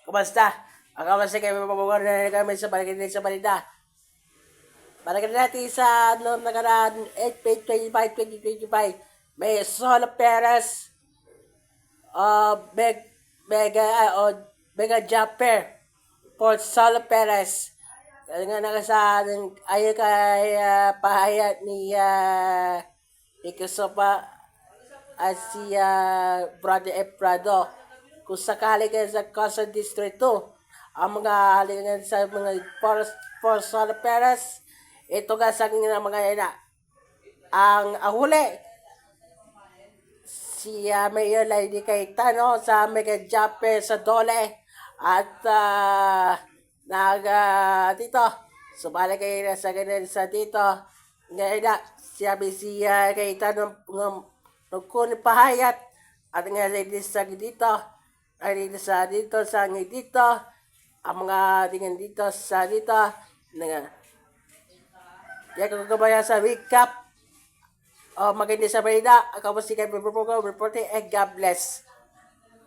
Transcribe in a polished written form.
Kumusta? Ako kasi kayo mapapagar na kami sa balita. Balikan natin sa nakaraan 8 May 25, 2025. May Solo Perez, Meg, Mega Jumper for Solo Perez. Kaya nga nakasahan, ayon kay pahayat ni Kusopa at si Brother Prado. Kung sakali kayo sa Quezon District 2, ang mga halingan sa mga for Solo Perez, ito nga sa aking mga ina. Ang huli, si Mayor Lady Cayetano sa Mega Jumper sa Dole at dito, sumali kayo na sa ganun sa dito. Ngayon na, sabi si Cayetano nung pahayat at nga rin sa dito, ay sa dito, ang mga tingin dito sa dito, yan kung kabaya sa recap, maganda sa balita, ako po si Kevin Program reporting and God bless.